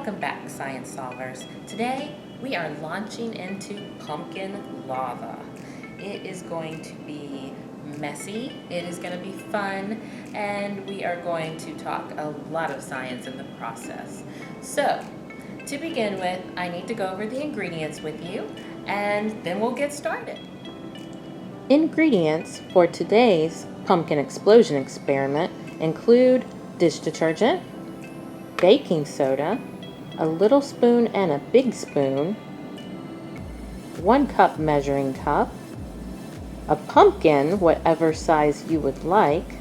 Welcome back, science solvers. Today we are launching into pumpkin lava. It is going to be messy, it is going to be fun, and we are going to talk a lot of science in the process. So, to begin with, I need to go over the ingredients with you, and then we'll get started. Ingredients for today's pumpkin explosion experiment include dish detergent, baking soda, a little spoon and a big spoon, 1 cup measuring cup, a pumpkin, whatever size you would like,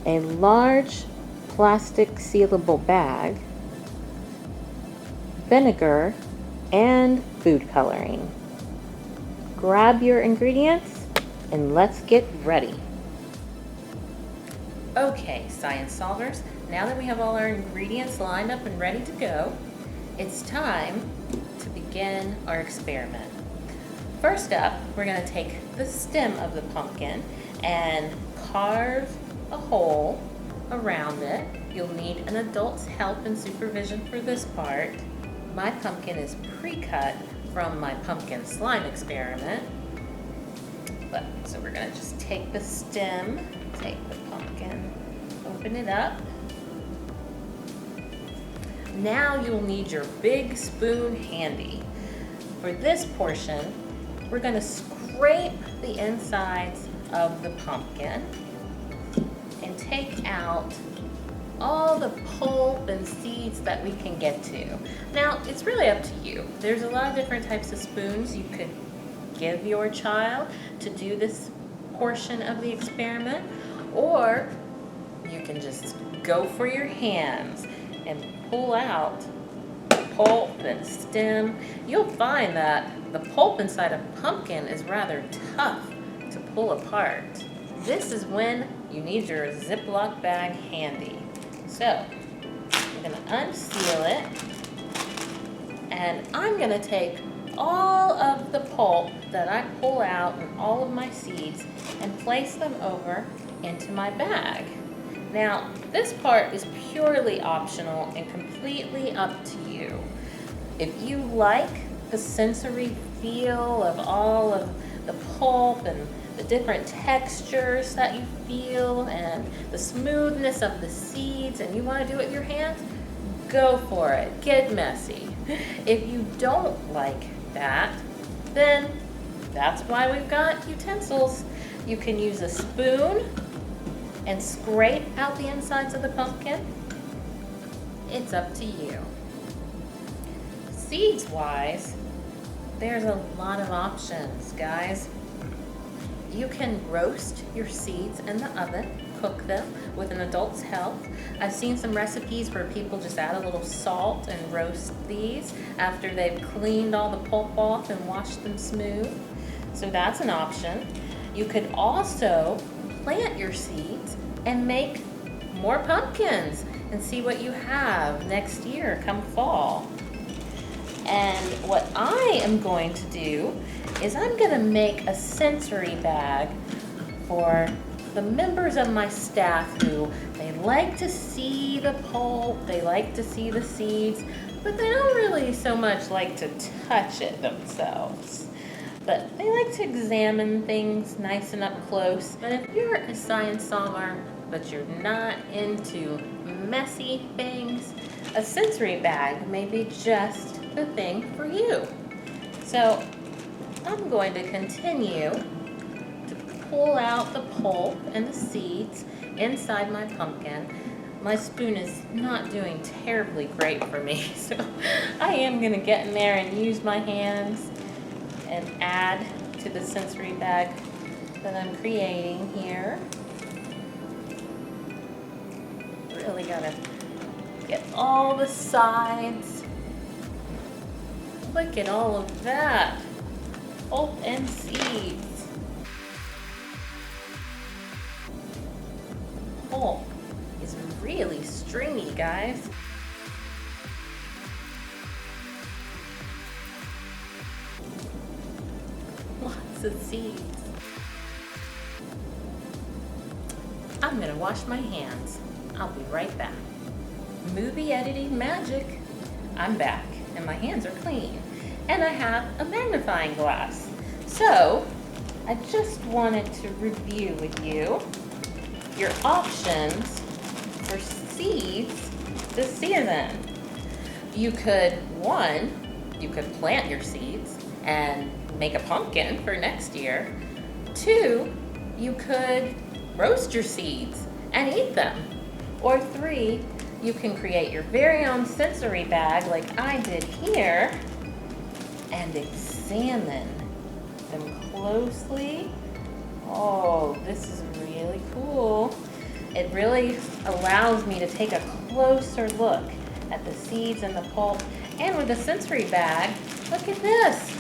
a large plastic sealable bag, vinegar, and food coloring. Grab your ingredients and let's get ready. Okay, science solvers, now that we have all our ingredients lined up and ready to go, it's time to begin our experiment. First up, we're going to take the stem of the pumpkin and carve a hole around it. You'll need an adult's help and supervision for this part. My pumpkin is pre-cut from my pumpkin slime experiment. So we're going to just take the stem, take the pumpkin, open it up. Now you'll need your big spoon handy. For this portion, we're going to scrape the insides of the pumpkin and take out all the pulp and seeds that we can get to. Now, it's really up to you. There's a lot of different types of spoons you could give your child to do this portion of the experiment, or you can just go for your hands and pull out pulp and stem. You'll find that the pulp inside a pumpkin is rather tough to pull apart. This is when you need your Ziploc bag handy. So, I'm going to unseal it, and I'm going to take all of the pulp that I pull out and all of my seeds and place them over into my bag. Now, this part is purely optional and completely up to you. If you like the sensory feel of all of the pulp and the different textures that you feel and the smoothness of the seeds, and you want to do it with your hands, go for it. Get messy. If you don't like that, then that's why we've got utensils. You can use a spoon and scrape out the insides of the pumpkin. It's up to you. Seeds wise, there's a lot of options, guys. You can roast your seeds in the oven, cook them with an adult's help. I've seen some recipes where people just add a little salt and roast these after they've cleaned all the pulp off and washed them smooth. So that's an option. You could also plant your seeds and make more pumpkins and see what you have next year come fall. And what I am going to do is I'm going to make a sensory bag for the members of my staff who they like to see the pulp, they like to see the seeds, but they don't really so much like to touch it themselves. But they like to examine things nice and up close. But if you're a science solver, but you're not into messy things, a sensory bag may be just the thing for you. So I'm going to continue to pull out the pulp and the seeds inside my pumpkin. My spoon is not doing terribly great for me, so I am going to get in there and use my hands and add to the sensory bag that I'm creating here. Really gotta get all the sides. Look at all of that. Pulp and seeds. Pulp is really stringy, guys. Lots of seeds. I'm gonna wash my hands. I'll be right back. Movie editing magic. I'm back and my hands are clean. And I have a magnifying glass. So I just wanted to review with you your options for seeds this season. You could plant your seeds and make a pumpkin for next year. 2, you could roast your seeds and eat them. Or 3, you can create your very own sensory bag like I did here and examine them closely. Oh, this is really cool. It really allows me to take a closer look at the seeds and the pulp. And with the sensory bag, look at this.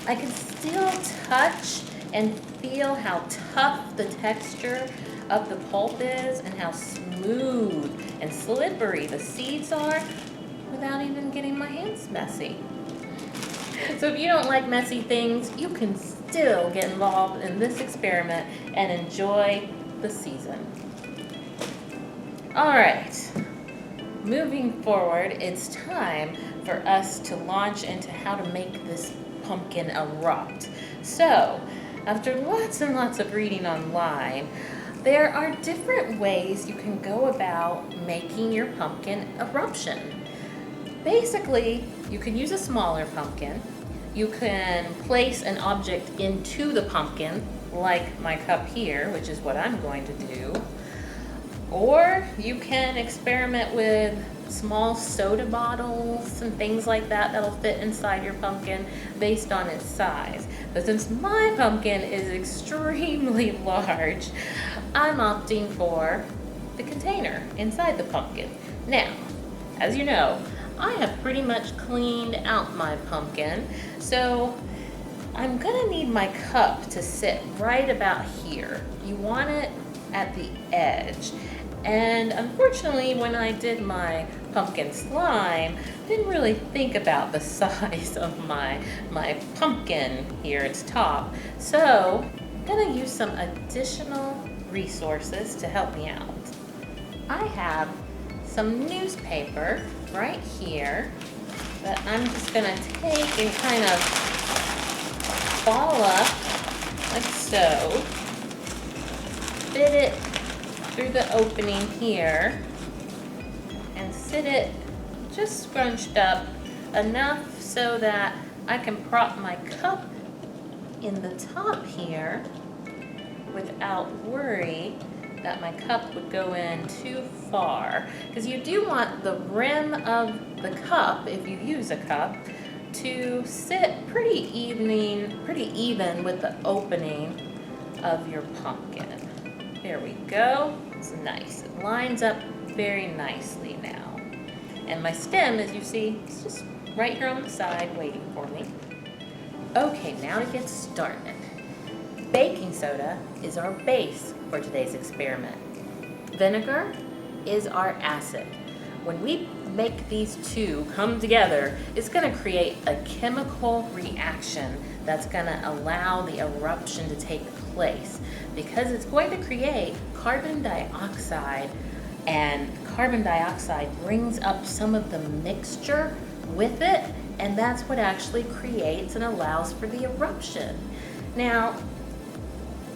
I can still touch and feel how tough the texture of the pulp is and how smooth and slippery the seeds are without even getting my hands messy. So if you don't like messy things, you can still get involved in this experiment and enjoy the season. All right, moving forward, it's time for us to launch into how to make this pumpkin erupt. So, after lots and lots of reading online, there are different ways you can go about making your pumpkin eruption. Basically, you can use a smaller pumpkin. You can place an object into the pumpkin, like my cup here, which is what I'm going to do. Or you can experiment with small soda bottles and things like that that'll fit inside your pumpkin based on its size. But since my pumpkin is extremely large, I'm opting for the container inside the pumpkin. Now, as you know, I have pretty much cleaned out my pumpkin, so I'm gonna need my cup to sit right about here. You want it at the edge. And unfortunately, when I did my pumpkin slime, I didn't really think about the size of my pumpkin here, its top. So I'm gonna use some additional resources to help me out. I have some newspaper right here that I'm just gonna take and kind of ball up like so, fit it through the opening here, and sit it just scrunched up enough so that I can prop my cup in the top here without worry that my cup would go in too far. Because you do want the rim of the cup, if you use a cup, to sit pretty even with the opening of your pumpkin. There we go. It's nice. It lines up very nicely now. And my stem, as you see, is just right here on the side waiting for me. Okay, now to get started. Baking soda is our base for today's experiment. Vinegar is our acid. When we make these two come together, it's going to create a chemical reaction that's going to allow the eruption to take place, because it's going to create carbon dioxide, and carbon dioxide brings up some of the mixture with it, and that's what actually creates and allows for the eruption. Now,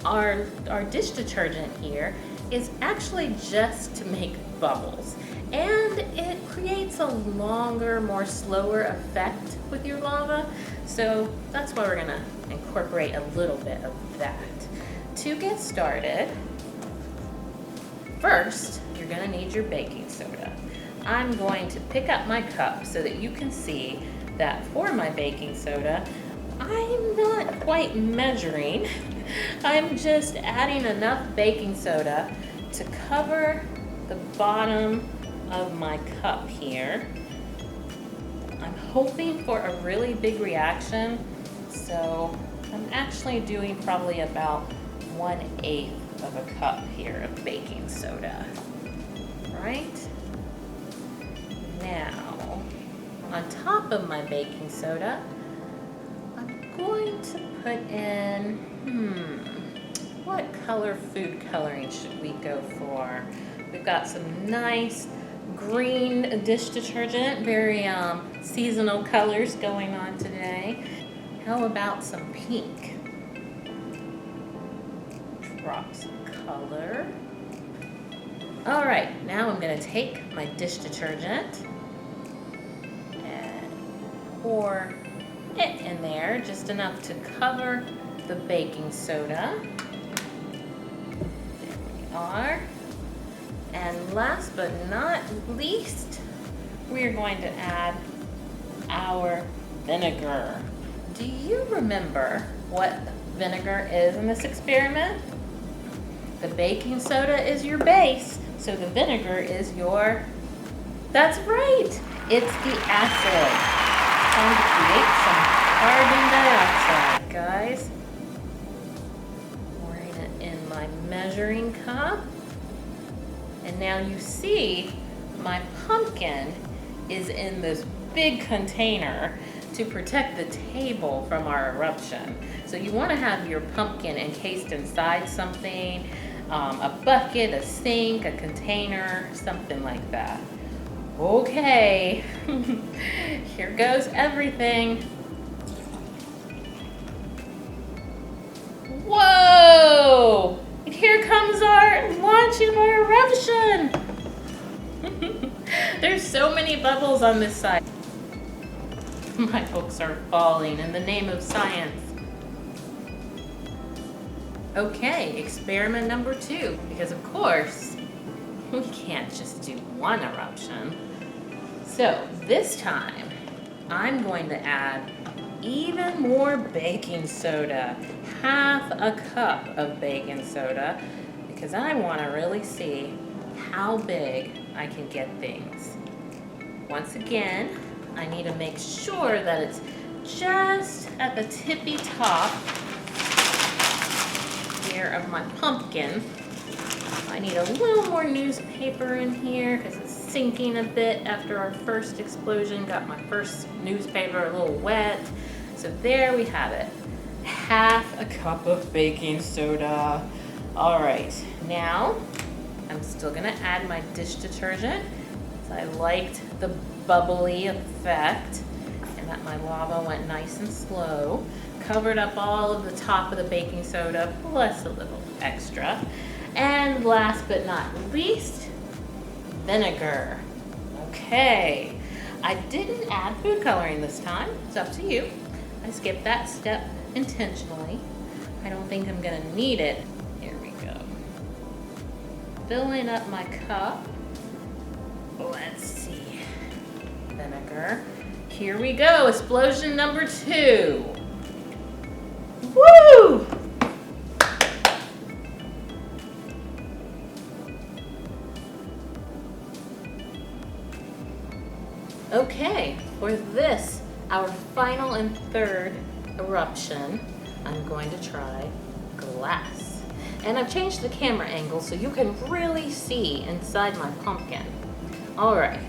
our dish detergent here is actually just to make bubbles, and it creates a longer, more slower effect with your lava, so that's why we're gonna incorporate a little bit of that. To get started, first, you're gonna need your baking soda. I'm going to pick up my cup so that you can see that for my baking soda, I'm not quite measuring. I'm just adding enough baking soda to cover the bottom of my cup here. I'm hoping for a really big reaction, so I'm actually doing probably about 1/8 of a cup here of baking soda. Right? Now, on top of my baking soda, I'm going to put in, what color food coloring should we go for? We've got some nice green dish detergent, very seasonal colors going on today. How about some pink? Drops of color. All right, now I'm gonna take my dish detergent and pour it in there, just enough to cover the baking soda. There we are. And last but not least, we're going to add our vinegar. Do you remember what vinegar is in this experiment? The baking soda is your base, so the vinegar is your, that's right, it's the acid. Time to create some carbon dioxide, guys. Pouring it in my measuring cup. And now you see my pumpkin is in this big container to protect the table from our eruption. So you want to have your pumpkin encased inside something, a bucket, a sink, a container, something like that. Okay, here goes everything. Whoa! Here comes our launch of our eruption. There's so many bubbles on this side. My books are falling in the name of science. Okay, experiment number 2, because of course, we can't just do one eruption. So this time, I'm going to add even more baking soda, half a cup of baking soda, because I want to really see how big I can get things. Once again, I need to make sure that it's just at the tippy top here of my pumpkin. I need a little more newspaper in here because it's sinking a bit after our first explosion. Got my first newspaper a little wet. So there we have it. Half a cup of baking soda. All right, now I'm still gonna add my dish detergent. I liked the bubbly effect and that my lava went nice and slow. Covered up all of the top of the baking soda, plus a little extra. And last but not least, vinegar. Okay, I didn't add food coloring this time. It's up to you. I skipped that step intentionally. I don't think I'm gonna need it. Here we go. Filling up my cup. Let's see. Vinegar. Here we go, explosion number 2. Woo! Okay, for this, our final and third eruption, I'm going to try glass. And I've changed the camera angle so you can really see inside my pumpkin. All right,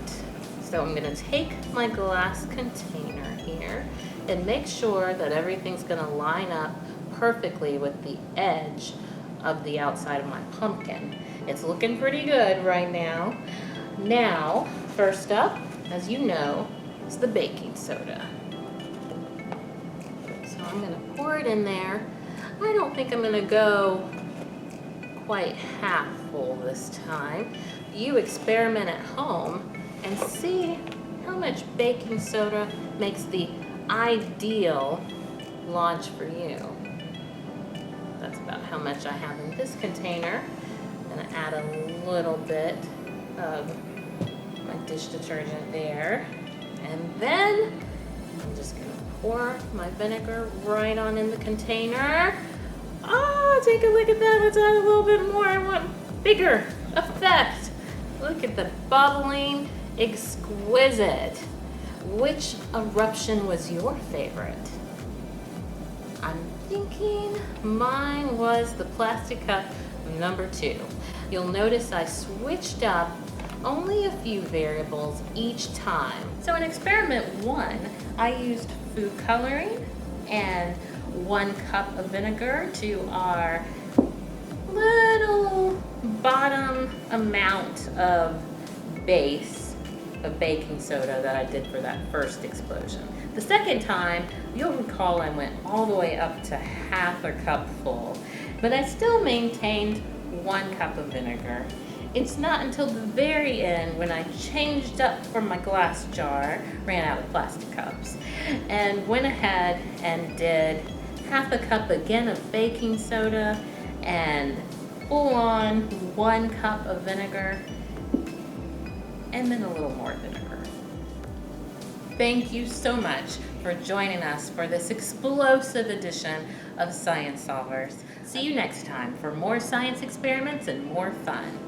so I'm gonna take my glass container here and make sure that everything's gonna line up perfectly with the edge of the outside of my pumpkin. It's looking pretty good right now. Now, first up, as you know, is the baking soda. So I'm gonna pour it in there. I don't think I'm gonna go quite half full this time. You experiment at home and see how much baking soda makes the ideal launch for you. That's about how much I have in this container. I'm gonna add a little bit of my dish detergent there. And then I'm just gonna pour my vinegar right on in the container. Oh, take a look at that. Let's add a little bit more. I want bigger effect. Look at the bubbling, exquisite. Which eruption was your favorite? I'm thinking mine was the plastic cup number 2. You'll notice I switched up only a few variables each time. So in experiment 1, I used food coloring and 1 cup of vinegar to our little bottom amount of base of baking soda that I did for that first explosion. The second time, you'll recall I went all the way up to half a cup full, but I still maintained 1 cup of vinegar. It's not until the very end when I changed up from my glass jar, ran out of plastic cups, and went ahead and did half a cup again of baking soda and full on 1 cup of vinegar, and then a little more vinegar. Thank you so much for joining us for this explosive edition of Science Solvers. See you next time for more science experiments and more fun.